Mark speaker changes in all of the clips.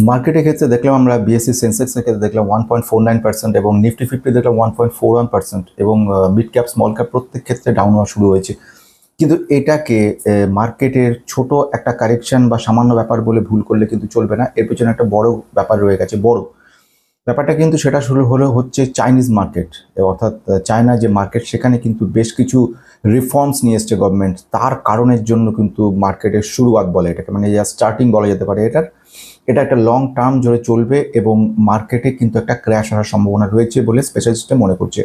Speaker 1: মার্কেটের ক্ষেত্রে দেখলাম আমরা বিএসসি সেন্সেক্সের ক্ষেত্রে দেখলাম 1.49% এবং নিফটি 50 দেখলাম 1.41% এবং মিড ক্যাপ স্মল ক্যাপ প্রত্যেক ক্ষেত্রে ডাউন হওয়া শুরু হয়েছে। কিন্তু এটাকে মার্কেটের ছোট একটা কারেকশন বা সামান্য ব্যাপার বলে ভুল করলে কিন্তু চলবে না, এর পেছনে একটা বড় ব্যাপার রয়ে গেছে। বড় ব্যাপারটা কিন্তু সেটা শুরু হচ্ছে চাইনিজ মার্কেট, অর্থাৎ চায়না যে মার্কেট, সেখানে কিন্তু বেশ কিছু রিফর্মস নিয়ে এসছে গভর্নমেন্ট। তার কারণের জন্য কিন্তু মার্কেটের শুরুয়াত বলে এটাকে, মানে যা স্টার্টিং বলা যেতে পারে এটা একটা লং টার্ম জুড়ে চলবে এবং মার্কেটে কিন্তু একটা ক্র্যাশ হওয়ার সম্ভাবনা রয়েছে বলে স্পেশালিস্টরা মনে করছে।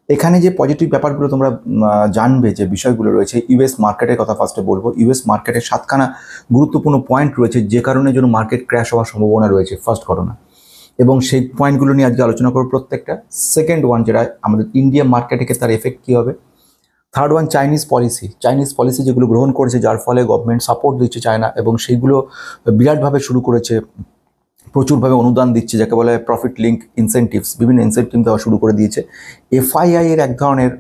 Speaker 1: এখানে যে পজিটিভ ব্যাপারগুলো তোমরা জানবে, যে বিষয়গুলো রয়েছে, ইউএস মার্কেটের কথা ফার্স্টে বলবো। ইউএস মার্কেটের 7খানা গুরুত্বপূর্ণ পয়েন্ট রয়েছে যে কারণের জন্য মার্কেট ক্র্যাশ হওয়ার সম্ভাবনা রয়েছে, ফার্স্ট ঘটনা, এবং সেই পয়েন্টগুলো নিয়ে আজকে আলোচনা করবো প্রত্যেকটা। সেকেন্ড ওয়ান, যেটা আমাদের ইন্ডিয়া মার্কেটে তার এফেক্ট কী হবে। থার্ড ওয়ান, চাইনিজ পলিসি যেগুলো গ্রহণ করেছে, যার ফলে গভর্নমেন্ট সাপোর্ট দিচ্ছে চায়না, এবং সেইগুলো বিরাটভাবে শুরু করেছে, প্রচুরভাবে অনুদান দিচ্ছে, যাকে বলা হয় প্রফিট লিঙ্ক ইনসেন্টিভস, বিভিন্ন ইনসেন্টিভ দেওয়া শুরু করে দিয়েছে। এফআইআই এর এক ধরনের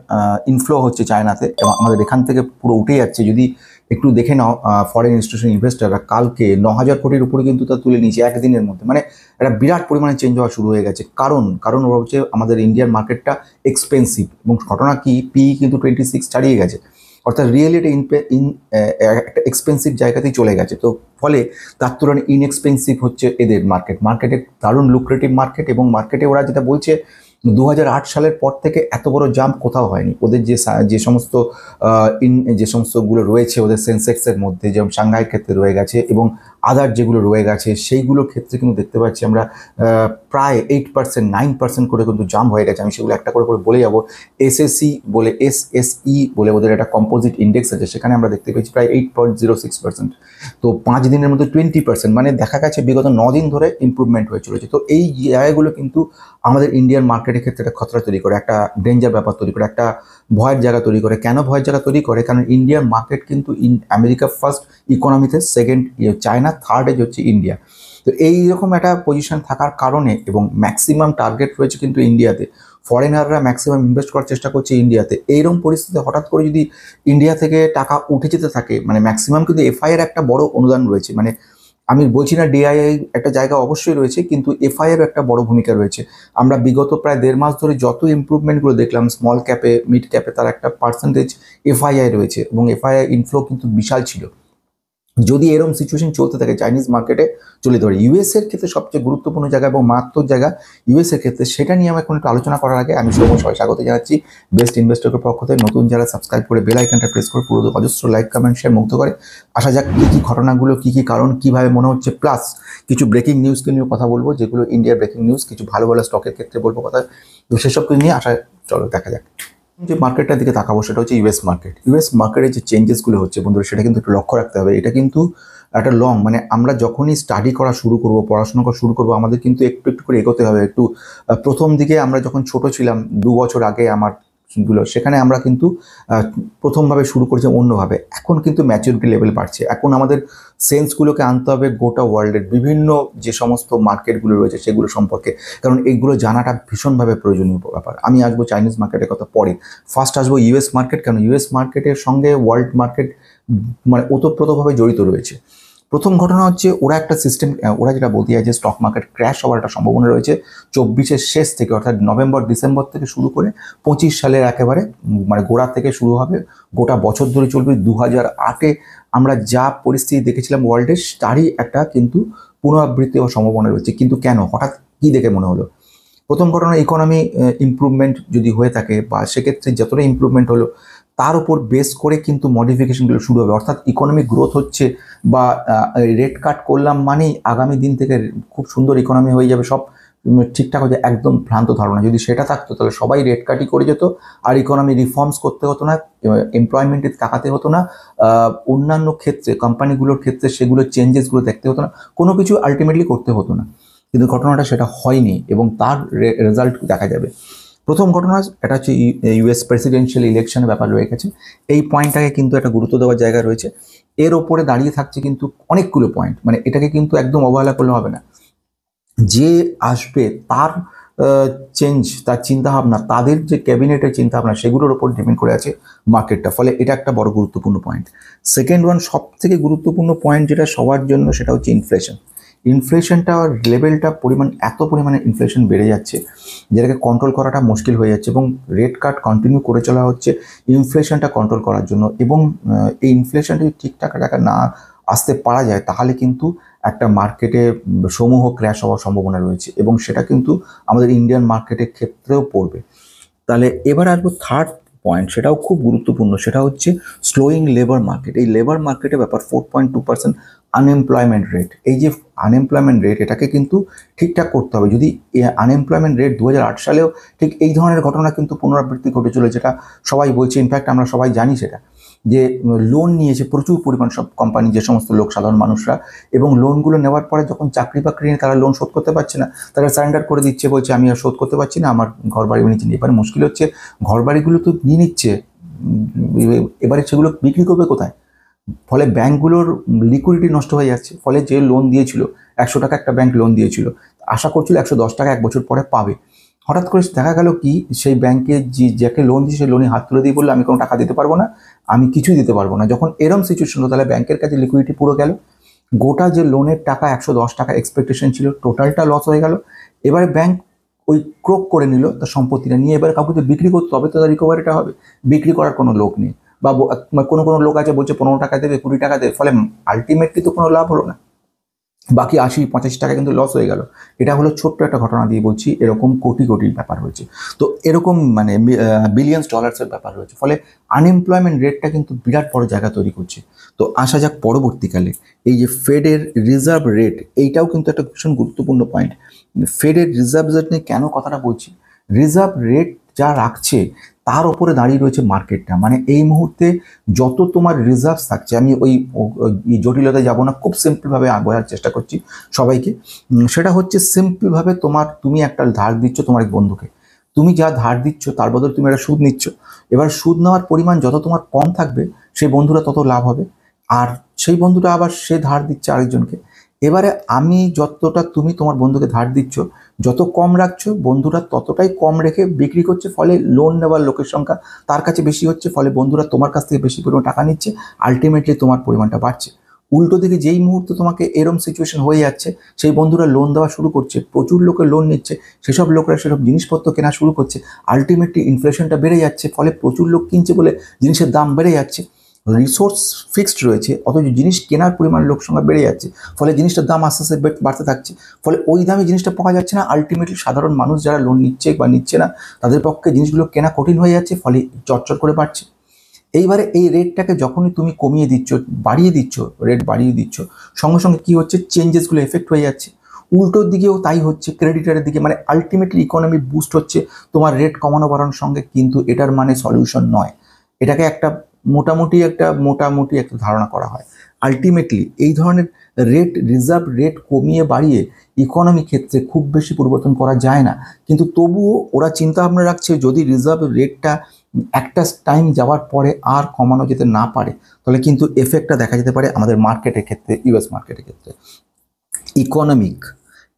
Speaker 1: ইনফ্লো হচ্ছে চায়নাতে, এবং আমাদের এখান থেকে পুরো উঠে যাচ্ছে। যদি একটু দেখে নাও, ফরেন ইনস্টিটিউশন ইনভেস্টাররা কালকে 9,000 কোটির উপরে কিন্তু তা তুলে নিয়েছে একদিনের মধ্যে। মানে একটা বিরাট পরিমাণে চেঞ্জ হওয়া শুরু হয়ে গেছে। কারণ ওরা হচ্ছে আমাদের ইন্ডিয়ান মার্কেটটা এক্সপেন্সিভ, এবং ঘটনা কি, পি কিন্তু 26 ছাড়িয়ে গেছে, অর্থাৎ রিয়েলি এটা একটা এক্সপেন্সিভ জায়গাতেই চলে গেছে। তো ফলে তার তুলনায় ইনএক্সপেন্সিভ হচ্ছে এদের মার্কেটে দারুণ লুক্রেটিভ মার্কেট, এবং মার্কেটে ওরা যেটা বলছে 2008 সালের পর থেকে এত বড় জাম্প কোথাও হয়নি। ওদের যে সমস্তগুলো রয়েছে ওদের সেন্সেক্সের মধ্যে, যেমন সাংঘাইয়ের ক্ষেত্রে রয়ে গেছে এবং আদার যেগুলো রয়ে গেছে, সেইগুলোর ক্ষেত্রে কিন্তু দেখতে পাচ্ছি আমরা প্রায় 8% 9% করে কিন্তু জাম্প হয়ে গেছে। আমি সেগুলো একটা করে বলে যাবো। এসএসই বলে ওদের একটা কম্পোজিট ইন্ডেক্স আছে, সেখানে আমরা দেখতে পেয়েছি প্রায় 8.06%। তো 5 দিনের মধ্যে 20%, মানে দেখা গেছে বিগত 9 দিন ধরে ইম্প্রুভমেন্ট হয়ে চলেছে। তো এই জায়গাগুলো কিন্তু আমাদের ইন্ডিয়ান মার্কেটের ক্ষেত্রে একটা খতরা তৈরি করে, একটা ডেঞ্জার ব্যাপার তৈরি করে, একটা ভয়ের জায়গা তৈরি করে। কেন ভয়ের জায়গা তৈরি করে? কারণ ইন্ডিয়ান মার্কেট কিন্তু আমেরিকা ফার্স্ট ইকোনমিতে, সেকেন্ড চায়না, থার্ড হচ্ছে ইন্ডিয়া। তো এইরকম একটা পজিশন থাকার কারণে, এবং ম্যাক্সিমাম টার্গেট রয়েছে কিন্তু ইন্ডিয়াতে, ফরেনাররা ম্যাক্সিমাম ইনভেস্ট করার চেষ্টা করছে ইন্ডিয়াতে। এইরকম পরিস্থিতিতে হঠাৎ করে যদি ইন্ডিয়া থেকে টাকা উঠে যেতে থাকে, মানে ম্যাক্সিমাম কিন্তু এফআইআর একটা বড় অনুদান রয়েছে। মানে আমি বলছি না ডিআইআই একটা জায়গা অবশ্যই রয়েছে, কিন্তু এফআইআর একটা বড় ভূমিকা রয়েছে। আমরা বিগত প্রায় 1.5 মাস ধরে যত ইমপ্রুভমেন্টগুলো দেখলাম স্মল ক্যাপে, মিড ক্যাপে, তার একটা পার্সেন্টেজ এফআইআই রয়েছে, এবং এফআইআই ইনফ্লো কিন্তু বিশাল ছিল। যদি এরকম সিচুয়েশন চলতে থাকে চাইনিজ মার্কেটে চলে যেতে পারে। ইউএসের ক্ষেত্রে সবচেয়ে গুরুত্বপূর্ণ জায়গা এবং মারাত্মক জায়গা ইউএসের ক্ষেত্রে, সেটা নিয়ে আমি এখন একটু আলোচনা করার আগে আমি সবাই স্বাগত জানাচ্ছি বেস্ট ইনভেস্টরের পক্ষ থেকে। নতুন যারা সাবস্ক্রাইব করে বেল আইকনটা প্রেস করে পুরো অজস্র লাইক কমেন্ট শেয়ার মুগ্ধ করে। আসা যাক কী ঘটনাগুলো, কী কারণ, কীভাবে মনে হচ্ছে, প্লাস কিছু ব্রেকিং নিউজকে নিয়েও কথা বলবো, যেগুলো ইন্ডিয়ার ব্রেকিং নিউজ, কিছু ভালো ভালো স্টকের ক্ষেত্রে বলবো কথা। তো সেসব কিছু নিয়ে চলো দেখা যাক। যে মার্কেটটার দিকে তাকাবো সেটা হচ্ছে ইউএস মার্কেটের যে চেঞ্জেসগুলো হচ্ছে বন্ধুরা, সেটা কিন্তু একটু লক্ষ্য রাখতে হবে। এটা কিন্তু একটা লং, মানে আমরা যখনই স্টাডি করা শুরু করব, পড়াশোনা করা শুরু করবো, আমাদের কিন্তু একটু একটু করে এগোতে হবে। একটু প্রথম দিকে আমরা যখন ছোট ছিলাম, 2 বছর আগে সেখানে আমরা কিন্তু প্রথমভাবে শুরু করেছি অন্যভাবে। এখন কিন্তু ম্যাচুরিটি লেভেল বাড়ছে। এখন আমাদের সেন্সগুলোকে আনতে হবে গোটা ওয়ার্ল্ডের বিভিন্ন যে সমস্ত মার্কেটগুলো রয়েছে সেগুলো সম্পর্কে, কারণ এইগুলো জানাটা ভীষণভাবে প্রয়োজনীয় ব্যাপার। আমি আসবো চাইনিজ মার্কেটের কথা পরে, ফার্স্ট আসবো ইউএস মার্কেট। কারণ ইউএস মার্কেটের সঙ্গে ওয়ার্ল্ড মার্কেট মানে ওতপ্রোতভাবে জড়িত রয়েছে। প্রথম ঘটনা হচ্ছে ওরা একটা সিস্টেম, ওরা যেটা বলতে চায় যে স্টক মার্কেট ক্র্যাশ হওয়ার একটা সম্ভাবনা রয়েছে 24-এর শেষ থেকে, অর্থাৎ নভেম্বর ডিসেম্বর থেকে শুরু করে 25 সালের একেবারে মানে গোড়া থেকে শুরু হবে, গোটা বছর ধরে চলবে। 2008-এ আমরা যা পরিস্থিতি দেখেছিলাম ওয়ার্ল্ডের, তারই একটা কিন্তু পুনরাবৃত্তি হওয়ার সম্ভাবনা রয়েছে। কিন্তু কেন, হঠাৎ কী দেখে মনে হলো? প্রথম ঘটনা, ইকোনমি ইমপ্রুভমেন্ট যদি হয়ে থাকে, বা সেক্ষেত্রে যতটা ইমপ্রুভমেন্ট হলো তার উপর বেস করে কিন্তু মডিফিকেশনগুলো শুরু হবে। অর্থাৎ ইকোনমিক গ্রোথ হচ্ছে, বা রেট কাট করলাম মানেই আগামী দিন থেকে খুব সুন্দর ইকোনমি হয়ে যাবে, সব ঠিকঠাক হয়ে যায়, একদম ভ্রান্ত ধারণা। যদি সেটা থাকতো তাহলে সবাই রেট কাটই করে যেত, আর ইকোনমি রিফর্মস করতে হতো না, এমপ্লয়মেন্টে তাকাতে হতো না, অন্যান্য ক্ষেত্রে কোম্পানিগুলোর ক্ষেত্রে সেগুলো চেঞ্জেসগুলো দেখতে হতো না, কোনো কিছু আলটিমেটলি করতে হতো না। কিন্তু ঘটনাটা সেটা হয়নি, এবং তার রেজাল্ট দেখা যাবে। প্রথম ঘটনা এটা হচ্ছে ইউএস প্রেসিডেন্সিয়াল ইলেকশনের ব্যাপার রয়ে গেছে। এই পয়েন্টটাকে কিন্তু একটা গুরুত্ব দেওয়ার জায়গা রয়েছে। এর ওপরে দাঁড়িয়ে থাকছে কিন্তু অনেকগুলো পয়েন্ট, মানে এটাকে কিন্তু একদম অবহেলা করলে হবে না। যে আসবে তার চেঞ্জ, তার চিন্তাভাবনা, তাদের যে ক্যাবিনেটের চিন্তাভাবনা, সেগুলোর ওপর ডিপেন্ড করে আছে মার্কেটটা। ফলে এটা একটা বড় গুরুত্বপূর্ণ পয়েন্ট। সেকেন্ড ওয়ান, সব থেকে গুরুত্বপূর্ণ পয়েন্ট যেটা সবার জন্য, সেটা হচ্ছে ইনফ্লেশন। ইনফ্লেশনটা লেভেলটা এত পরিমাণে ইনফ্লেশন বেড়ে যাচ্ছে যেটাকে কন্ট্রোল করাটা মুশকিল হয়ে যাচ্ছে, এবং রেট কাট কন্টিনিউ করে চলা হচ্ছে ইনফ্লেশনটা কন্ট্রোল করার জন্য। এবং এই ইনফ্লেশনটা যদি ঠিকঠাক টাকা না আসতে পারা যায় তাহলে কিন্তু একটা মার্কেটে সমূহ ক্র্যাশ হওয়ার সম্ভাবনা রয়েছে, এবং সেটা কিন্তু আমাদের ইন্ডিয়ান মার্কেটের ক্ষেত্রেও পড়বে। তাহলে এবার আসবো থার্ড পয়েন্ট, সেটাও খুব গুরুত্বপূর্ণ, সেটা হচ্ছে স্লোয়িং লেবার মার্কেট। এই লেবার মার্কেটের ব্যাপার 4.2% আনএমপ্লয়মেন্ট রেট। এই যে আনএমপ্লয়মেন্ট রেট, এটাকে কিন্তু ঠিকঠাক করতে হবে। যদি আনএমপ্লয়মেন্ট রেট 2008 সালেও ঠিক এই ধরনের ঘটনা কিন্তু পুনরাবৃত্তি ঘটেছিল, যেটা সবাই বলছে, ইনফ্যাক্ট আমরা সবাই জানি সেটা, যে লোন নিয়েছে প্রচুর পরিমাণ সব কোম্পানি, যে সমস্ত লোক, সাধারণ মানুষরা, এবং লোনগুলো নেওয়ার পরে যখন চাকরি বাকরি নিয়ে তারা লোন শোধ করতে পারছে না, তারা সারেন্ডার করে দিচ্ছে, বলছে আমি আর শোধ করতে পারছি না, আমার ঘর বাড়ি নিচ্ছে। এবারে মুশকিল হচ্ছে, ঘর বাড়িগুলো তো নিয়ে নিচ্ছে, এবারে সেগুলো বিক্রি করবে কোথায়? ফলে ব্যাঙ্কগুলোর লিকুইডিটি নষ্ট হয়ে যাচ্ছে। ফলে যে লোন দিয়েছিল, 100 টাকা একটা ব্যাংক লোন দিয়েছিল, আশা করছিল 110 টাকা 1 বছর পরে পাবে। হঠাৎ করে দেখা গেল কি, সেই ব্যাংকে যাকে লোন দিয়েছে সেই লোনে হাত তুলে দিয়ে বললো আমি কোনো টাকা দিতে পারবো না, আমি কিছুই দিতে পারবো না। যখন এরম সিচুয়েশন হলো, তাহলে ব্যাংকের কাছে লিকুইডিটি পুরো গেল, গোটা যে লোনের টাকা 110 টাকা এক্সপেকটেশন ছিল, টোটালটা লস হয়ে গেল। এবারে ব্যাংক ওই ক্রোক করে নিল তার সম্পত্তিটা নিয়ে, এবার কাউকে তো বিক্রি করতে হবে, তো তার রিকভারিটা হবে। বিক্রি করার কোনো লোক নেই, বা কোনো কোনো লোক আছে বলছে 15 টাকা দেবে, 20 টাকা দেবে, ফলে আলটিমেটলি তো কোনো লাভ হলো না, বাকি 80-85 টাকা কিন্তু লস হয়ে গেল। এটা হলো ছোট্ট একটা ঘটনা দিয়ে বলছি, এরকম কোটি কোটি ব্যাপার হয়েছে। তো এরকম মানে বিলিয়ন্স ডলার্সের ব্যাপার হয়েছে, ফলে আনএমপ্লয়মেন্ট রেটটা কিন্তু বিরাট বড় জায়গা তৈরি করছে। তো আসা যাক পরবর্তীকালে, এই যে ফেডের রিজার্ভ রেট, এইটাও কিন্তু একটা ভীষণ গুরুত্বপূর্ণ পয়েন্ট। ফেডের রিজার্ভ রেট নিয়ে কেন কথাটা বলছি, রিজার্ভ রেট যা রাখছে তার উপরে দাঁড়িয়ে রয়েছে মার্কেটটা। মানে এই মুহূর্তে যত তোমার রিজার্ভ থাকছে, আমি ওই জটিলতায় যাব না, খুব সিম্পলভাবে বোঝার চেষ্টা করছি সবাইকে। সেটা হচ্ছে সিম্পলভাবে, তুমি একটা ধার দিচ্ছ তোমার এক বন্ধুকে, তুমি যা ধার দিচ্ছ তার বদলে তুমি একটা সুদ নিচ্ছ। এবার সুদ নেওয়ার পরিমাণ যত তোমার কম থাকবে, সেই বন্ধুরা তত লাভ হবে, আর সেই বন্ধুটা আবার সে ধার দিচ্ছে আরেকজনকে। এবারে আমি যতটা তুমি তোমার বন্ধুকে ধার দিচ্ছ, যত কম রাখছো, বন্ধুরা ততটাই কম রেখে বিক্রি করছে, ফলে লোন নেওয়ার লোকের সংখ্যা তার কাছে বেশি হচ্ছে, ফলে বন্ধুরা তোমার কাছ থেকে বেশি পরিমাণ টাকা নিচ্ছে, আলটিমেটলি তোমার পরিমাণটা বাড়ছে। উল্টো দিকে যেই মুহূর্তে তোমাকে এরম সিচুয়েশন হয়ে যাচ্ছে, সেই বন্ধুরা লোন দেওয়া শুরু করছে, প্রচুর লোকে লোন নিচ্ছে, সেসব লোকরা সেসব জিনিসপত্র কেনা শুরু করছে, আলটিমেটলি ইনফ্লেশনটা বেড়ে যাচ্ছে, ফলে প্রচুর লোক কিনছে বলে জিনিসের দাম বেড়ে যাচ্ছে। রিসোর্স ফিক্সড রয়েছে, অথচ জিনিস কেনার পরিমাণ লোক সংখ্যা বেড়ে যাচ্ছে, ফলে জিনিসটার দাম আস্তে আস্তে বাড়তে থাকছে, ফলে ওই দামে জিনিসটা পাওয়া যাচ্ছে না। আলটিমেটলি সাধারণ মানুষ যারা লোন নিচ্ছে বা নিচ্ছে না, তাদের পক্ষে জিনিসগুলো কেনা কঠিন হয়ে যাচ্ছে, ফলে চটচট করে বাড়ছে। এইবারে এই রেটটাকে যখনই তুমি কমিয়ে দিচ্ছ, বাড়িয়ে দিচ্ছ, রেট বাড়িয়ে দিচ্ছ, সঙ্গে সঙ্গে কী হচ্ছে, চেঞ্জেসগুলো এফেক্ট হয়ে যাচ্ছে। উল্টোর দিকেও তাই হচ্ছে, ক্রেডিটারের দিকে, মানে আলটিমেটলি ইকোনমি বুস্ট হচ্ছে তোমার রেট কমানো বাড়ানোর সঙ্গে, কিন্তু এটার মানে সলিউশন নয়। এটাকে একটা মোটামুটি একটা ধারণা করা হয়। আলটিমেটলি এই ধরনের রিজার্ভ রেট কমিয়ে বাড়িয়ে ইকোনমি ক্ষেত্রে খুব বেশি পরিবর্তন করা যায় না, কিন্তু তবুও ওরা চিন্তা ভাবনা রাখছে, যদি রিজার্ভ রেটটা একটা টাইম যাওয়ার পরে আর কমানো যেতে না পারে, তাহলে কিন্তু এফেক্টটা দেখা যেতে পারে আমাদের মার্কেটের ক্ষেত্রে, ইউএস মার্কেটের ক্ষেত্রে। ইকোনমিক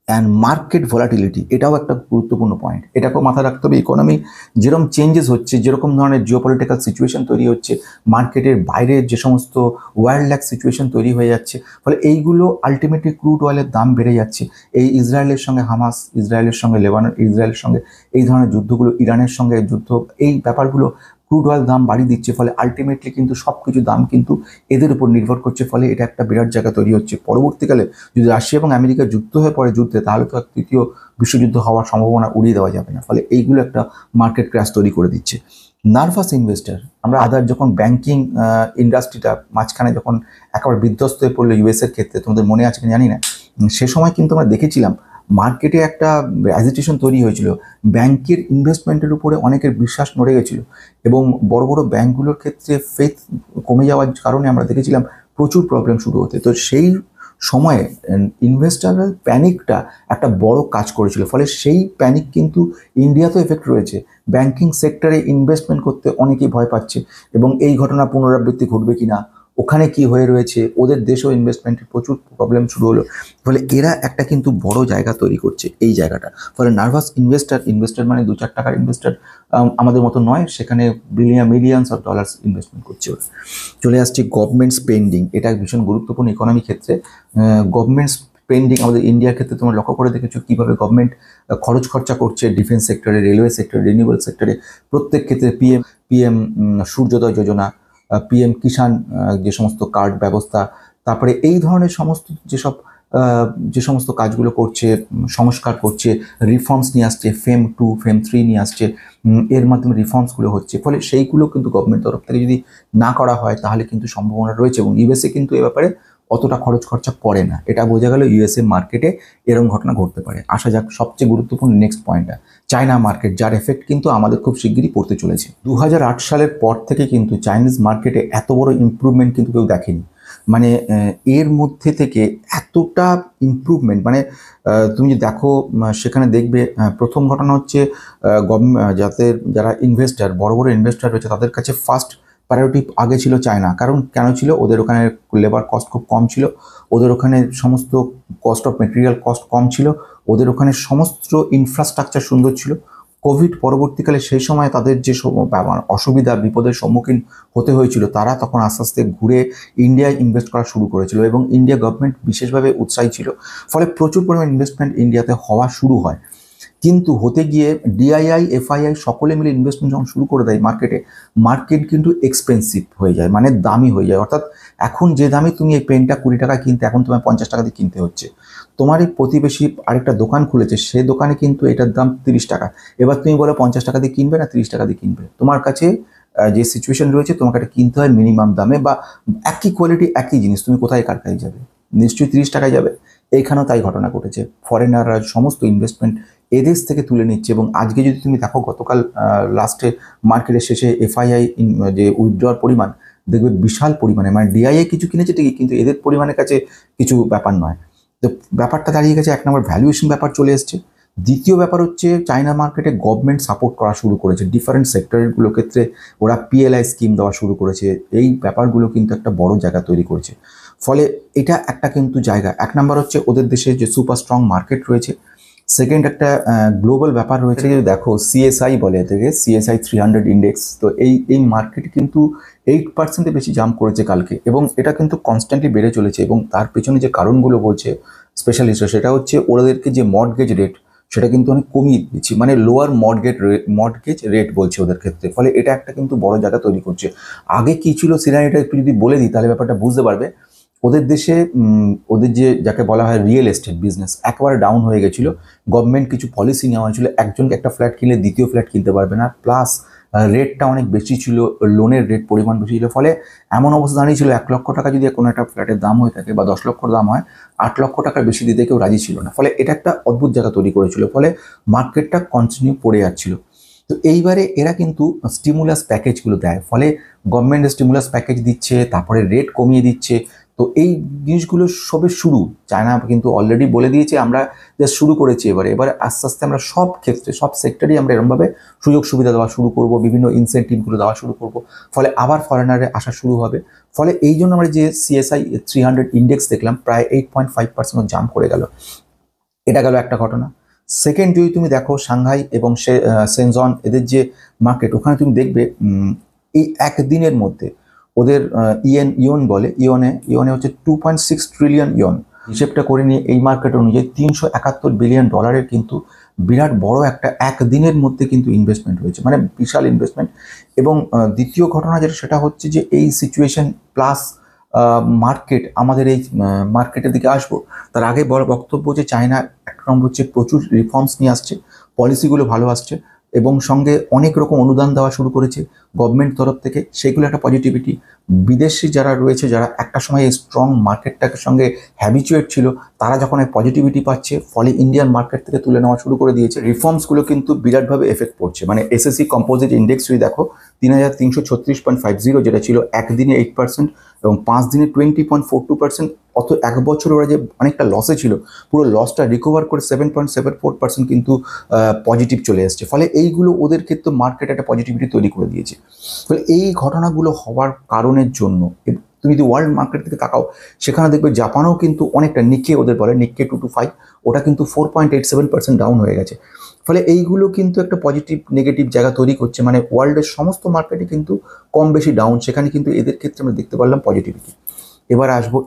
Speaker 1: অ্যান্ড মার্কেট ভলাটিলিটি, এটাও একটা গুরুত্বপূর্ণ পয়েন্ট, এটাকেও মাথায় রাখতে হবে। ইকোনমি যেরকম চেঞ্জেস হচ্ছে, যেরকম ধরনের জিওপলিটিক্যাল সিচুয়েশন তৈরি হচ্ছে, মার্কেটের বাইরে যে সমস্ত ওয়ার্ল্ড সিচুয়েশন তৈরি হয়ে যাচ্ছে, ফলে এইগুলো আলটিমেটলি ক্রুড অয়েলের দাম বেড়ে যাচ্ছে। এই ইসরায়েলের সঙ্গে হামাস, ইসরায়েলের সঙ্গে লেবানন, ইসরায়েলের সঙ্গে এই ধরনের যুদ্ধগুলো, ইরানের সঙ্গে যুদ্ধ, এই ব্যাপারগুলো ক্রুড অয়েল দাম বাড়িয়ে দিচ্ছে, ফলে আলটিমেটলি কিন্তু সব কিছু দাম কিন্তু এদের উপর নির্ভর করছে, ফলে এটা একটা বিরাট জায়গা তৈরি হচ্ছে। পরবর্তীকালে যদি রাশিয়া এবং আমেরিকা যুদ্ধ হয়ে পড়ে যুদ্ধে, তাহলে তো তৃতীয় বিশ্বযুদ্ধ হওয়ার সম্ভাবনা উড়িয়ে দেওয়া যাবে না, ফলে এইগুলো একটা মার্কেট ক্র্যাশ তৈরি করে দিচ্ছে। নার্ভাস ইনভেস্টার, আমরা যখন ব্যাংকিং ইন্ডাস্ট্রিটা মাঝখানে যখন একেবারে বিধ্বস্ত হয়ে পড়লো ইউএসের ক্ষেত্রে, তোমাদের মনে আছে কিনা জানি না, সে সময় কিন্তু আমরা দেখেছিলাম মার্কেটে একটা অ্যাজিটেশন তৈরি হয়েছিল, ব্যাংকের ইনভেস্টমেন্টের উপরে অনেকের বিশ্বাস নড়ে গেছিলো, এবং বড় বড় ব্যাংকগুলোর ক্ষেত্রে ফেথ কমে যাওয়ার কারণে আমরা দেখেছিলাম প্রচুর প্রবলেম শুরু হতে। তো সেই সময়ে ইনভেস্টারের প্যানিকটা একটা বড় কাজ করেছিল, ফলে সেই প্যানিক কিন্তু ইন্ডিয়াতেও এফেক্ট রয়েছে। ব্যাংকিং সেক্টরে ইনভেস্টমেন্ট করতে অনেকেই ভয় পাচ্ছে, এবং এই ঘটনা পুনরাবৃত্তি ঘটবে কিনা, ওখানে কি হয়ে রয়েছে, ওদের দেশেও ইনভেস্টমেন্টের প্রচুর প্রবলেম শুরু হলো, ফলে এরা একটা কিন্তু বড় জায়গা তৈরি করছে এই জায়গাটা। ফলে নার্ভাস ইনভেস্টার মানে 2-4 টাকার ইনভেস্টার আমাদের মতো নয়, সেখানে মিলিয়ন্স অফ ডলার্স ইনভেস্টমেন্ট করছে ওরা। চলে আসছে গভর্নমেন্ট স্পেন্ডিং, এটা ভীষণ গুরুত্বপূর্ণ ইকোনমি ক্ষেত্রে। Government pending. আমাদের ইন্ডিয়ার ক্ষেত্রে তোমরা লক্ষ্য করে দেখেছো কীভাবে গভর্নমেন্ট খরচ খরচা করছে ডিফেন্স সেক্টরে, রেলওয়ে সেক্টরে, রিনিউয়েবল সেক্টরে, প্রত্যেক ক্ষেত্রে পিএম সূর্যোদয় যোজনা, পিএম কিষাণ যে সমস্ত কার্ড ব্যবস্থা, তারপরে এই ধরনের সমস্ত যে সমস্ত কাজগুলো করছে, সংস্কার করছে, রিফর্মস নিয়ে আসছে, FAME 2 FAME 3 নিয়ে আসছে, এর মাধ্যমে রিফর্মসগুলো হচ্ছে। ফলে সেইগুলো কিন্তু গভর্নমেন্ট তরফ থেকে যদি না করা হয় তাহলে কিন্তু সম্ভাবনা রয়েছে। এবং ইউএসএ কিন্তু এ ব্যাপারে অতটা খরচ খরচা করে না, এটা বোঝা গেল ইউএসএ মার্কেটে এরকম ঘটনা ঘটতে পারে। আসা যাক সবচেয়ে গুরুত্বপূর্ণ নেক্সট পয়েন্টটা, চায়না মার্কেট, যার এফেক্ট কিন্তু আমাদের খুব শিগগিরই পড়তে চলেছে। 2008 সালের পর থেকে কিন্তু চাইনিজ মার্কেটে এত বড় ইমপ্রুভমেন্ট কিন্তু কেউ দেখেনি। মানে এর মধ্যে থেকে এতটা ইমপ্রুভমেন্ট, মানে তুমি যদি দেখো সেখানে দেখবে প্রথম ঘটনা হচ্ছে যারা ইনভেস্টার, বড় বড় ইনভেস্টার রয়েছে তাদের কাছে ফার্স্ট প্রায়োরিটি আগে ছিল চায়না। কারণ কেন ছিল? ওদের ওখানে লেবার কস্ট খুব কম ছিল, ওদের ওখানে সমস্ত কস্ট অফ মেটেরিয়াল কস্ট কম ছিল, ওদের ওখানে সমস্ত ইনফ্রাস্ট্রাকচার সুন্দর ছিল। কোভিড পরবর্তীকালে সেই সময় তাদের যে অসুবিধা বিপদের সম্মুখীন হতে হয়েছিল, তারা তখন আস্তে আস্তে ঘুরে ইন্ডিয়ায় ইনভেস্ট করা শুরু করেছিল এবং ইন্ডিয়া গভর্নমেন্ট বিশেষভাবে উৎসাহী ছিল। ফলে প্রচুর পরিমাণ ইনভেস্টমেন্ট ইন্ডিয়াতে হওয়া শুরু হয়। কিন্তু হতে গিয়ে ডিআইআই, এফআইআই সকলে মিলে ইনভেস্টমেন্ট যখন শুরু করে দেয় মার্কেট কিন্তু এক্সপেন্সিভ হয়ে যায়, মানে দামি হয়ে যায়। অর্থাৎ এখন যে দামে তুমি এই পেনটা 20 টাকা কিনতে, এখন তোমায় 50 টাকা দিয়ে কিনতে হচ্ছে। তোমার এই প্রতিবেশী আরেকটা দোকান খুলেছে, সে দোকানে কিন্তু এটার দাম 30 টাকা। এবার তুমি বলো 50 টাকা দিয়ে কিনবে না 30 টাকা দিয়ে কিনবে? তোমার কাছে যে সিচুয়েশন রয়েছে, তোমাকে এটা কিনতে হয় মিনিমাম দামে, বা একই কোয়ালিটি একই জিনিস তুমি কোথায় কার কাছে যাবে? নিশ্চয়ই 30 টাকায় যাবে। এইখানেও তাই ঘটনা ঘটেছে। ফরেনাররা সমস্ত ইনভেস্টমেন্ট এদেশ থেকে তুলে নিচ্ছে। এবং আজকে যদি তুমি দেখো, গতকাল লাস্টে মার্কেটের শেষে এফআইআই যে উইথড্রর পরিমাণ দেখবে বিশাল পরিমাণে, মানে ডিআইআই কিছু কিনেছে ঠিকই, কিন্তু এদের পরিমাণের কাছে কিছু ব্যাপার নয়। তো ব্যাপারটা দাঁড়িয়ে গেছে, এক নম্বর ভ্যালুয়েশন ব্যাপার চলে এসছে। দ্বিতীয় ব্যাপার হচ্ছে চায়না মার্কেটে গভর্নমেন্ট সাপোর্ট করা শুরু করেছে, ডিফারেন্ট সেক্টরগুলোর ক্ষেত্রে ওরা পিএলআই স্কিম দেওয়া শুরু করেছে। এই ব্যাপারগুলো কিন্তু একটা বড় জায়গা তৈরি করেছে। ফলে এটা একটা কিন্তু জায়গা। এক নাম্বার হচ্ছে ওদের দেশে যে সুপার স্ট্রং মার্কেট রয়েছে। সেকেন্ড একটা গ্লোবাল ব্যাপার রয়েছে, যদি দেখো সিএসআই বলে এটাকে, সিএসআই 300 ইন্ডেক্স। তো এই মার্কেট কিন্তু 8% বেশি জাম্প করেছে কালকে, এবং এটা কিন্তু কনস্ট্যান্টলি বেড়ে চলেছে। এবং তার পেছনে যে কারণগুলো বলছে স্পেশালিস্টরা, সেটা হচ্ছে ওদেরকে যে মর্টগেজ রেট সেটা কিন্তু অনেক কমিয়ে দিচ্ছি, মানে লোয়ার মর্টগেজ রেট বলছে ওদের ক্ষেত্রে। ফলে এটা একটা কিন্তু বড় জায়গা তৈরি করছে। আগে কি ছিল সিনারিটা একটু যদি বলে দিই তাহলে ব্যাপারটা বুঝতে পারবে। ওদের দেশে ওদের যাকে বলা হয় রিয়েল এস্টেট বিজনেস একেবারে ডাউন হয়ে গেছিলো। গভর্নমেন্ট কিছু পলিসি নেওয়া হয়েছিল, একজনকে একটা ফ্ল্যাট কিনলে দ্বিতীয় ফ্ল্যাট কিনতে পারবে না, প্লাস রেটটা অনেক বেশি ছিল, লোনের রেট পরিমাণ বেশি ছিল। ফলে এমন অবস্থা দাঁড়িয়েছিল 1 লক্ষ টাকা যদি কোনো একটা ফ্ল্যাটের দাম হয়ে থাকে বা 10 লক্ষ দাম হয়, 8 লক্ষ টাকার বেশি দিতে কেউ রাজি ছিল না। ফলে এটা একটা অদ্ভুত জায়গা তৈরি করেছিল, ফলে মার্কেটটা কন্টিনিউ পড়ে যাচ্ছিল। তো এইবারে এরা কিন্তু স্টিমুলাস প্যাকেজগুলো দেয়, ফলে গভর্নমেন্ট স্টিমুলাস প্যাকেজ দিচ্ছে, তারপরে রেট কমিয়ে দিচ্ছে। তো এই জিনিসগুলো সবে শুরু। চায়না কিন্তু অলরেডি বলে দিয়েছে আমরা জাস্ট শুরু করেছি, এবারে আস্তে আস্তে আমরা সব ক্ষেত্রে সব সেক্টরেই আমরা এরকমভাবে সুযোগ সুবিধা দেওয়া শুরু করব, বিভিন্ন ইনসেন্টিভগুলো দেওয়া শুরু করব। ফলে আবার ফরেনারে আসা শুরু হবে। ফলে এই জন্য আমরা যে সিএসআই 300 ইন্ডেক্স দেখলাম, প্রায় 8.5% জাম্প করে গেল। এটা গেল একটা ঘটনা। সেকেন্ড, যদি তুমি দেখো সাংহাই এবং সেনজন এদের যে মার্কেট, ওখানে তুমি দেখবে এই একদিনের মধ্যে ওদের ইয়নে হচ্ছে 2.6 ট্রিলিয়ন ইয়ন। হিসেবটা করে নিয়ে এই মার্কেট অনুযায়ী $371 বিলিয়ন কিন্তু বিরাট বড় একটা একদিনের মধ্যে কিন্তু ইনভেস্টমেন্ট হয়েছে, মানে বিশাল ইনভেস্টমেন্ট। এবং দ্বিতীয় ঘটনা যেটা, সেটা হচ্ছে যে এই সিচুয়েশন প্লাস মার্কেট, আমাদের এই মার্কেটের দিকে আসবো তার আগে বড় বক্তব্য যে চায়না এক নম্বর হচ্ছে প্রচুর রিফর্মস নিয়ে আসছে, পলিসিগুলো ভালো আসছে, এবং সঙ্গে অনেক রকম অনুদান দেওয়া শুরু করেছে গভর্নমেন্ট তরফ থেকে, সেগুলো একটা পজিটিভিটি। বিদেশি যারা রয়েছে, যারা একটা সময় এই স্ট্রং মার্কেটটাকে সঙ্গে হ্যাবিচুয়েট ছিল, তারা যখন এই পজিটিভিটি পাচ্ছে, ফলে ইন্ডিয়ান মার্কেট থেকে তুলে নেওয়া শুরু করে দিয়েছে। রিফর্মসগুলো কিন্তু বিরাটভাবে এফেক্ট পড়ছে। মানে এসএসসি কম্পোজিট ইন্ডেক্স যদি দেখো 3336.50, যেটা ছিল একদিনে 8% এবং 5 দিনে 20.42%। অত এক বছর ওরা যে অনেকটা লসে ছিল, পুরো লসটা রিকভার করে 7.74% কিন্তু পজিটিভ চলে এসছে। ফলে এইগুলো ওদের ক্ষেত্রে মার্কেট একটা পজিটিভিটি তৈরি করে দিয়েছে। ফলে এই ঘটনাগুলো হওয়ার কারণের জন্য তুমি যদি ওয়ার্ল্ড মার্কেট থেকে তাকাও, সেখানে দেখবে জাপানও কিন্তু অনেকটা, নিক্কে ওদের বলে, নিক্কে 225, ওটা কিন্তু 4.87% ডাউন হয়ে গেছে। ফলে এইগুলো কিন্তু একটা পজিটিভ নেগেটিভ জায়গা তৈরি করছে, মানে ওয়ার্ল্ডের সমস্ত মার্কেটে কিন্তু কম বেশি ডাউন, সেখানে কিন্তু এদের ক্ষেত্রে আমরা দেখতে পারলাম পজিটিভিটি। এবার আসবো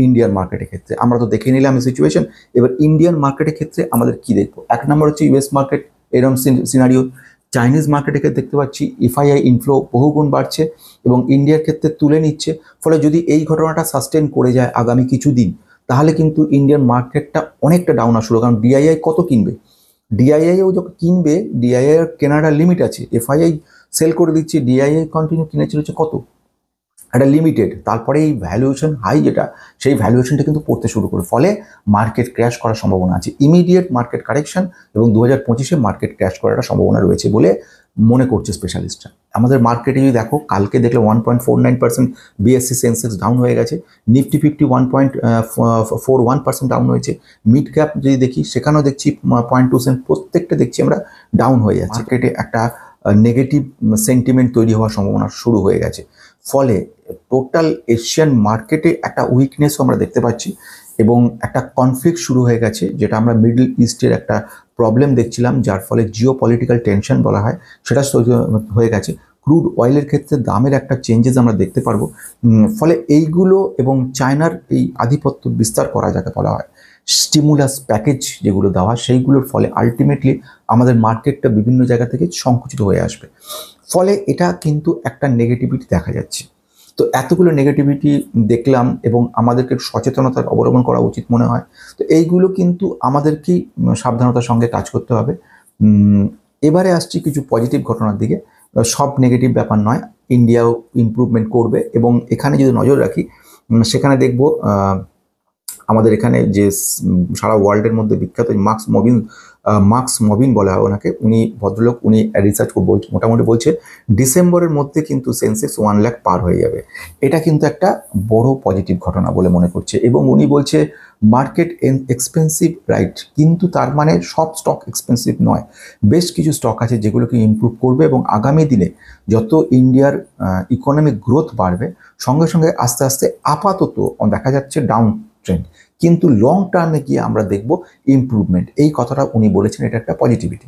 Speaker 1: ইন্ডিয়ান মার্কেটের ক্ষেত্রে। আমরা তো দেখে নিলাম এই সিচুয়েশন, এবার ইন্ডিয়ান মার্কেটের ক্ষেত্রে আমাদের কি দেখবো? এক নম্বর হচ্ছে ইউএস মার্কেট, এরকম সিনারিও। চাইনিজ মার্কেটের ক্ষেত্রে দেখতে পাচ্ছি এফআইআই ইনফ্লো বহুগুণ বাড়ছে এবং ইন্ডিয়ার ক্ষেত্রে তুলে নিচ্ছে। ফলে যদি এই ঘটনাটা সাস্টেন করে যায় আগামী কিছুদিন, তাহলে কিন্তু ইন্ডিয়ান মার্কেটটা অনেকটা ডাউন আসলো। কারণ ডিআইআই কত কিনবে? ডিআইআইও যখন কিনবে, ডিআইআই এর কেনার লিমিট আছে। এফআইআই সেল করে দিচ্ছে, ডিআইআই কন্টিনিউ কিনে চলেছে কত, একটা লিমিটেড। তারপরে এই ভ্যালুয়েশন হাই যেটা, সেই ভ্যালুয়েশনটা কিন্তু পড়তে শুরু করে, ফলে মার্কেট ক্র্যাশ করার সম্ভাবনা আছে। ইমিডিয়েট মার্কেট কারেকশন এবং 2025-এ মার্কেট ক্র্যাশ করার একটা সম্ভাবনা রয়েছে বলে মনে করছে স্পেশালিস্টরা। আমাদের মার্কেটে যদি দেখো, কালকে দেখলে 1.49% বিএসসি সেন্সেক্স ডাউন হয়ে গেছে, নিফটি 50 1.41% ডাউন হয়েছে। মিড ক্যাপ যদি দেখি, সেখানেও দেখছি 0.2%, প্রত্যেকটা দেখছি আমরা ডাউন হয়ে যাচ্ছে। মার্কেটে একটা নেগেটিভ সেন্টিমেন্ট তৈরি হওয়ার সম্ভাবনা শুরু হয়ে গেছে। ফলে টোটাল এশিয়ান মার্কেটে একটা উইকনেসও আমরা দেখতে পাচ্ছি এবং একটা কনফ্লিক্ট শুরু হয়ে গেছে, যেটা আমরা মিডল ইস্টের একটা প্রবলেম দেখছিলাম, যার ফলে জিও পলিটিক্যাল টেনশন বলা হয়, সেটা হয়ে গেছে। ক্রুড অয়েলের ক্ষেত্রে দামের একটা চেঞ্জেস আমরা দেখতে পারবো। ফলে এইগুলো এবং চায়নার এই আধিপত্য বিস্তার করা যাকে বলা হয়, স্টিমুলাস প্যাকেজ যেগুলো দেওয়া, সেইগুলোর ফলে আলটিমেটলি আমাদের মার্কেটটা বিভিন্ন জায়গা থেকে সংকুচিত হয়ে আসবে। ফলে এটা কিন্তু একটা নেগেটিভিটি দেখা যাচ্ছে। তো এতগুলো নেগেটিভিটি দেখলাম এবং আমাদেরকে সচেতনতার অবলম্বন করা উচিত মনে হয়। তো এইগুলো কিন্তু আমাদেরকেই সাবধানতার সঙ্গে কাজ করতে হবে। এবারে আসছি কিছু পজিটিভ ঘটনার দিকে। সব নেগেটিভ ব্যাপার নয়, ইন্ডিয়াও ইমপ্রুভমেন্ট করবে এবং এখানে যদি নজর রাখি, সেখানে দেখব আমাদের এখানে যে সারা ওয়ার্ল্ডের মধ্যে বিখ্যাত মার্কস মবিন বলা হয় ওনাকে, উনি ভদ্রলোক, উনি রিসার্চ মোটামুটি বলছে ডিসেম্বরের মধ্যে কিন্তু সেন্সেক্স 1 লাখ পার হয়ে যাবে। এটা কিন্তু একটা বড় পজিটিভ ঘটনা বলে মনে করছে এবং উনি বলছে মার্কেট এক্সপেন্সিভ, রাইট, কিন্তু তার মানে সব স্টক এক্সপেন্সিভ নয়। বেশ কিছু স্টক আছে যেগুলোকে ইমপ্রুভ করবে এবং আগামী দিনে যত ইন্ডিয়ার ইকোনমিক গ্রোথ বাড়বে, সঙ্গে সঙ্গে আস্তে আস্তে আপাতত দেখা যাচ্ছে ডাউন ট্রেন্ড, কিন্তু লং টার্মে গিয়ে আমরা দেখব ইমপ্রুভমেন্ট। এই কথাটা উনি বলেছেন, এটা একটা পজিটিভিটি।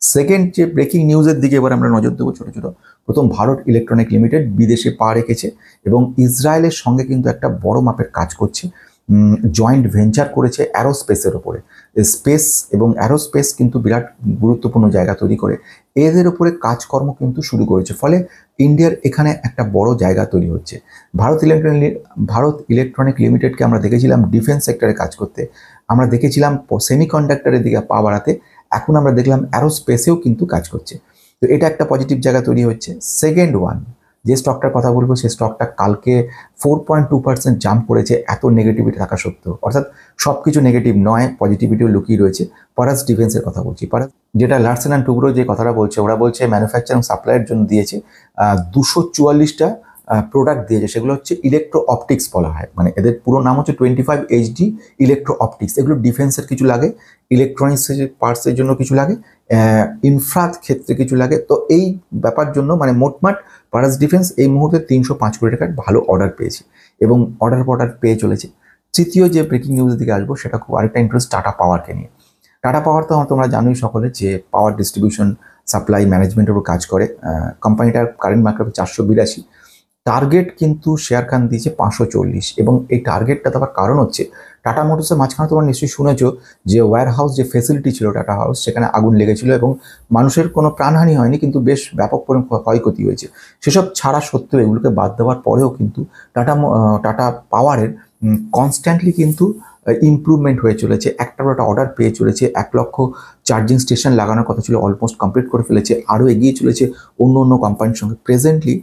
Speaker 1: সেকেন্ড যে ব্রেকিং নিউজের দিকে এবার আমরা নজর দেবো ছোটো ছোটো। প্রথম, ভারত ইলেকট্রনিক লিমিটেড বিদেশে পা রেখেছে এবং ইসরায়েলের সঙ্গে কিন্তু একটা বড় মাপের কাজ করছে। জয়েন্ট ভেঞ্চার করেছে অ্যারোস্পেসের ওপরে। স্পেস এবং অ্যারোস্পেস কিন্তু বিরাট গুরুত্বপূর্ণ জায়গা তৈরি করে, এদের ওপরে কাজকর্ম কিন্তু শুরু করেছে। ফলে ইন্ডিয়ার এখানে একটা বড় জায়গা তৈরি হচ্ছে। ভারত ইলেকট্রনিক লিমিটেডকে আমরা দেখেছিলাম ডিফেন্স সেক্টরে কাজ করতে, আমরা দেখেছিলাম সেমিকন্ডাক্টরের দিকে পা বাড়াতে, এখন আমরা দেখলাম অ্যারোস্পেসেও কিন্তু কাজ করছে। তো এটা একটা পজিটিভ জায়গা তৈরি হচ্ছে। সেকেন্ড ওয়ান, যে স্টকটার কথা বলবো, সেই স্টকটা কালকে 4.2% জাম্প করেছে এত নেগেটিভিটি থাকা সত্ত্বেও। অর্থাৎ সব কিছু নেগেটিভ নয়, পজিটিভিটিও লুকিয়ে রয়েছে। পারাস ডিফেন্সের কথা বলছি। পারাস যেটা লার্সেন অ্যান্ড টুব্রো যে কথাটা বলছে, ওরা বলছে ম্যানুফ্যাকচারিং সাপ্লাইয়ের জন্য দিয়েছে 244টা প্রোডাক্ট দিয়েছে। সেগুলো হচ্ছে ইলেকট্রো অপটিক্স বলা হয়, মানে এদের পুরো নাম হচ্ছে 25 HD ইলেকট্রো অপটিক্স। এগুলো ডিফেন্সের কিছু লাগে, ইলেকট্রনিক্সের পার্টসের জন্য কিছু লাগে, ইনফ্রার ক্ষেত্রে কিছু লাগে। তো এই ব্যাপার জন্য মানে মোটমাট পারাস ডিফেন্স এই মুহূর্তে 305 কোটি টাকার ভালো অর্ডার পেয়েছে এবং অর্ডার পেয়ে চলেছে। তৃতীয় যে ব্রেকিং নিউজের দিকে আসবো, সেটা খুব আরেকটা ইন্টারেস্ট টাটা পাওয়ারকে নিয়ে। টাটা পাওয়ার তো তোমরা জানোই সকলে যে পাওয়ার ডিস্ট্রিবিউশন সাপ্লাই ম্যানেজমেন্টের উপর কাজ করে। কোম্পানিটার কারেন্ট মার্কেট 482, টার্গেট কিন্তু শেয়ার খান দিয়েছে 540 এবং এই টার্গেটটা দেওয়ার কারণ হচ্ছে টাটা মোটরসের মাঝখানে তোমরা নিশ্চয়ই শুনেছো যে ওয়্যার হাউস যে ফেসিলিটি ছিল টাটা হাউস, সেখানে আগুন লেগেছিল এবং মানুষের কোনো প্রাণহানি হয়নি, কিন্তু বেশ ব্যাপক পরিমাণ ক্ষয়ক্ষতি হয়েছে। সেসব ছাড়া সত্ত্বেও এগুলোকে বাদ দেওয়ার পরেও কিন্তু টাটা পাওয়ারের কনস্ট্যান্টলি কিন্তু ইমপ্রুভমেন্ট হয়ে চলেছে। একটা অর্ডার পেয়ে চলেছে, 1 লক্ষ চার্জিং স্টেশন লাগানোর কথা ছিল, অলমোস্ট কমপ্লিট করে ফেলেছে, আরও এগিয়ে চলেছে অন্য কোম্পানির সঙ্গে। প্রেজেন্টলি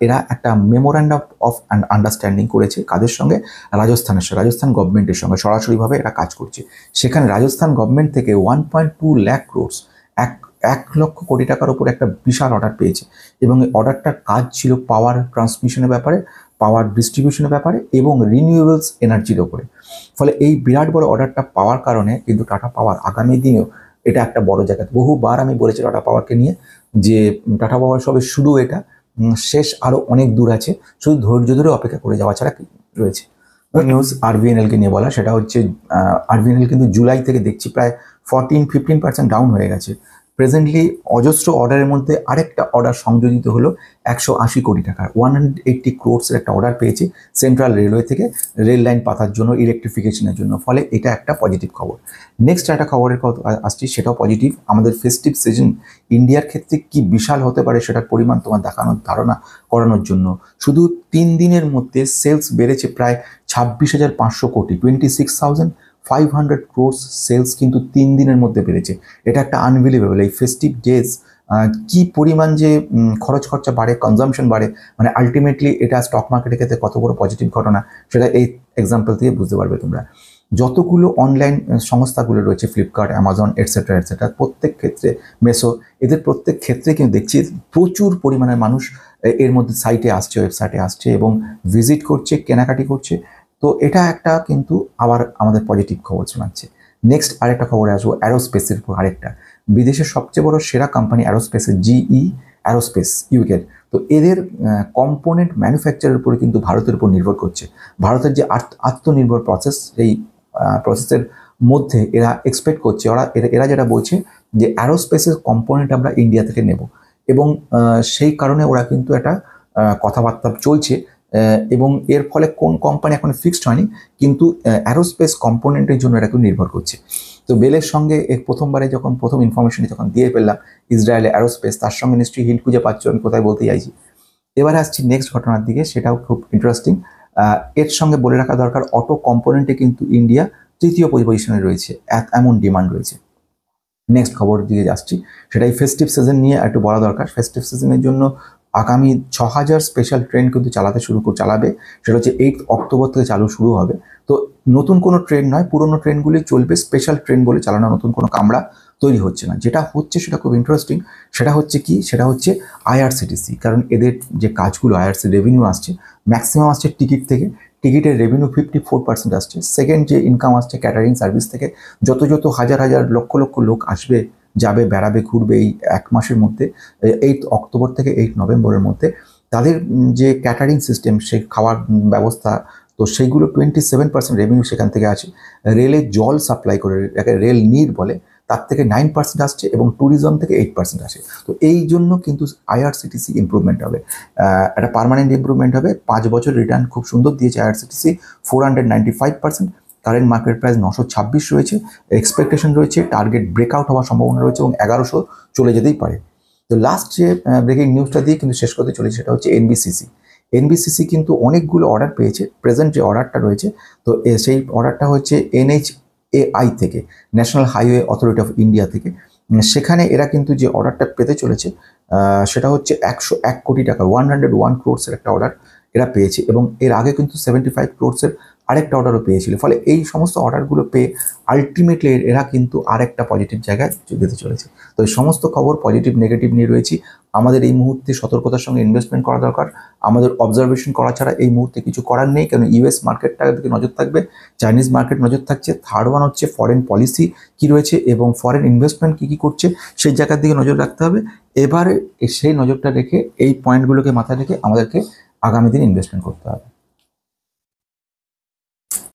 Speaker 1: এরা একটা মেমোরান্ডাম অফ আন্ডারস্ট্যান্ডিং করেছে কাদের সঙ্গে? রাজস্থান গভর্নমেন্টের সঙ্গে সরাসরিভাবে এরা কাজ করছে। সেখানে রাজস্থান গভর্নমেন্ট থেকে 1.2 লাখ ক্রোড়স, 1 লক্ষ কোটি টাকার উপর একটা বিশাল অর্ডার পেয়েছে এবং এই অর্ডারটার কাজ ছিল পাওয়ার ট্রান্সমিশনের ব্যাপারে, পাওয়ার ডিস্ট্রিবিউশনের ব্যাপারে এবং রিনিউয়েবলস এনার্জির ওপরে। ফলে এই বিরাট বড় অর্ডারটা পাওয়ার কারণে কিন্তু টাটা পাওয়ার আগামী দিনেও এটা একটা বড় জায়গা। বহুবার আমি বলেছি টাটা পাওয়ারকে নিয়ে যে টাটা পাওয়ার সবে শুরু, এটা শেষ আরও অনেক দূর আছে, শুধু ধৈর্য ধরে অপেক্ষা করে যাওয়া ছাড়া রয়েছে। নিউজ আরভিএনএলকে নিয়ে বলা, সেটা হচ্ছে আরভিএনএল কিন্তু জুলাই থেকে দেখছি প্রায় 14-15% ডাউন হয়ে গেছে। প্রেজেন্টলি অজস্র অর্ডারের মধ্যে আরেকটা অর্ডার সংযোজিত হলো 180 কোটি টাকার 180 ক্রোর্সের একটা অর্ডার পেয়েছে সেন্ট্রাল রেলওয়ে থেকে রেল লাইন পাতার জন্য, ইলেকট্রিফিকেশনের জন্য। ফলে এটা একটা পজিটিভ খবর। নেক্সট একটা খবরের কথা আসছি, সেটাও পজিটিভ। আমাদের ফেস্টিভ সিজন ইন্ডিয়ার ক্ষেত্রে কি বিশাল হতে পারে সেটার পরিমাণ তোমার দেখানোর ধারণা করানোর জন্য শুধু 3 দিনের মধ্যে সেলস বেড়েছে প্রায় 26,500 কোটি, 26,500 ক্রোর্স সেলস কিন্তু 3 দিনের মধ্যে বেড়েছে। এটা একটা আনবিলিভেবল। এই ফেস্টিভ ডেজ কি পরিমাণ যে খরচ খরচা বাড়ে, কনজামশন বাড়ে, মানে আলটিমেটলি এটা স্টক মার্কেটের ক্ষেত্রে কত বড় পজিটিভ ঘটনা সেটা এই এক্সাম্পল থেকে বুঝতে পারবে তোমরা। যতগুলো অনলাইন সংস্থাগুলো রয়েছে, ফ্লিপকার্ট, অ্যামাজন, এটসেট্রা এটসেট্রা, প্রত্যেক ক্ষেত্রে মেসো, এদের প্রত্যেক ক্ষেত্রে কিন্তু দেখছি প্রচুর পরিমাণে মানুষ এর মধ্যে সাইটে আসছে, ওয়েবসাইটে আসছে এবং ভিজিট করছে, কেনাকাটি করছে। তো এটা একটা কিন্তু আবার আমাদের পজিটিভ খবর শোনাচ্ছে। নেক্সট আরেকটা খবরে আসবো অ্যারোস্পেসের উপর। আরেকটা বিদেশের সবচেয়ে বড় সেরা কোম্পানি অ্যারোস্পেসের, জিই অ্যারোস্পেস ইউকের। তো এদের কম্পোনেন্ট ম্যানুফ্যাকচারের উপরে কিন্তু ভারতের উপর নির্ভর করছে। ভারতের যে আত্মনির্ভর প্রসেস, এই প্রসেসের মধ্যে এরা এক্সপেক্ট করছে, এরা যেটা বলছে যে অ্যারোস্পেসের কম্পোনেন্ট আমরা ইন্ডিয়া থেকে নেব, এবং সেই কারণে ওরা কিন্তু একটা কথাবার্তা চলছে। এবং এর ফলে কোন কোম্পানি এখন ফিক্সড হয়নি, কিন্তু অ্যারোস্পেস কম্পোনেন্টের জন্য এরা কিন্তু নির্ভর করছে। তো বেলের সঙ্গে প্রথমবারে যখন প্রথম ইনফরমেশনটি যখন দিয়ে ফেললাম ইসরায়েলে অ্যারোস্পেস, তার সঙ্গে নিশ্চয়ই হিন্ট খুঁজে পাচ্ছ আমি কোথায় বলতে চাইছি। এবারে আসছি নেক্সট ঘটনার দিকে, সেটাও খুব ইন্টারেস্টিং। এর সঙ্গে বলে রাখা দরকার অটো কম্পোনেন্টে কিন্তু ইন্ডিয়া তৃতীয় পজিশনে রয়েছে, এমন ডিমান্ড রয়েছে। নেক্সট খবর দিকে যাচ্ছি, সেটাই ফেস্টিভ সিজন নিয়ে একটু বলা দরকার। ফেস্টিভ সিজনের জন্য আগামী 6,000 স্পেশাল ট্রেন কিন্তু চালাবে। সেটা হচ্ছে 8 অক্টোবর থেকে চালু শুরু হবে। তো নতুন কোনো ট্রেন নয়, পুরোনো ট্রেনগুলি চলবে, স্পেশাল ট্রেন বলে চালানো, নতুন কোনো কামরা তৈরি হচ্ছে না। যেটা হচ্ছে সেটা খুব ইন্টারেস্টিং। সেটা হচ্ছে কি, সেটা হচ্ছে আইআরসিটিসি। কারণ এদের যে কাজগুলো, আইআরসি রেভিনিউ আসছে, ম্যাক্সিমাম আসছে টিকিট থেকে। টিকিটের রেভিনিউ 54% আসছে। সেকেন্ড যে ইনকাম আসছে ক্যাটারিং সার্ভিস থেকে। যত হাজার হাজার লক্ষ লক্ষ লোক আসবে, যাবে, বেড়াবে, ঘুরবে এই 1 মাসের মধ্যে, 8 অক্টোবর থেকে 8 নভেম্বরের মধ্যে, তাদের যে ক্যাটারিং সিস্টেম, সেই খাওয়ার ব্যবস্থা, তো সেইগুলো 27% রেভিনিউ সেখান থেকে আসে। রেলে জল সাপ্লাই করে, যাকে রেল নির বলে, তার থেকে 9% আসছে, এবং ট্যুরিজম থেকে 8% আসে। তো এই জন্য কিন্তু আইআরসিটিসি ইম্প্রুভমেন্ট হবে, একটা পার্মানেন্ট ইম্প্রুভমেন্ট হবে। 5 বছর রিটার্ন খুব সুন্দর দিয়েছে আইআরসিটিসি, 495%। কারেন্ট মার্কেট প্রাইস 926 রয়েছে। এক্সপেকটেশন রয়েছে টার্গেট ব্রেকআউট হওয়ার সম্ভাবনা রয়েছে, এবং 1100 চলে যেতেই পারে। তো লাস্ট যে ব্রেকিং নিউজটা দিয়ে কিন্তু শেষ করতে চলেছে, সেটা হচ্ছে এনবিসিসি কিন্তু অনেকগুলো অর্ডার পেয়েছে। প্রেজেন্ট যে অর্ডারটা রয়েছে, তো সেই অর্ডারটা হচ্ছে NHAI থেকে, national highway authority of India থেকে। সেখানে এরা কিন্তু যে অর্ডারটা পেতে চলেছে সেটা হচ্ছে 101 কোটি টাকা, 101 ক্রোর্সের একটা অর্ডার এরা পেয়েছে, এবং এর আগে কিন্তু 75 ক্রোর্সের আরেকটা অর্ডারও পেয়েছিল। ফলে এই সমস্ত অর্ডারগুলো পেয়ে আলটিমেটলি এরা কিন্তু আরেকটা পজিটিভ জায়গায় যেতে চলেছে। তো এই সমস্ত খবর পজিটিভ নেগেটিভ নিয়ে রয়েছি। আমাদের এই মুহূর্তে সতর্কতার সঙ্গে ইনভেস্টমেন্ট করা দরকার। আমাদের অবজারভেশন করা ছাড়া এই মুহূর্তে কিছু করার নেই, কারণ ইউএস মার্কেটটার দিকে নজর থাকবে, চাইনিজ মার্কেট নজর থাকছে। থার্ড ওয়ান হচ্ছে ফরেন পলিসি কি রয়েছে এবং ফরেন ইনভেস্টমেন্ট কি করছে, সেই জায়গার দিকে নজর রাখতে হবে। এবারে সেই নজরটা রেখে, এই পয়েন্টগুলোকে মাথায় রেখে আমাদেরকে আগামী দিন ইনভেস্টমেন্ট করতে হবে।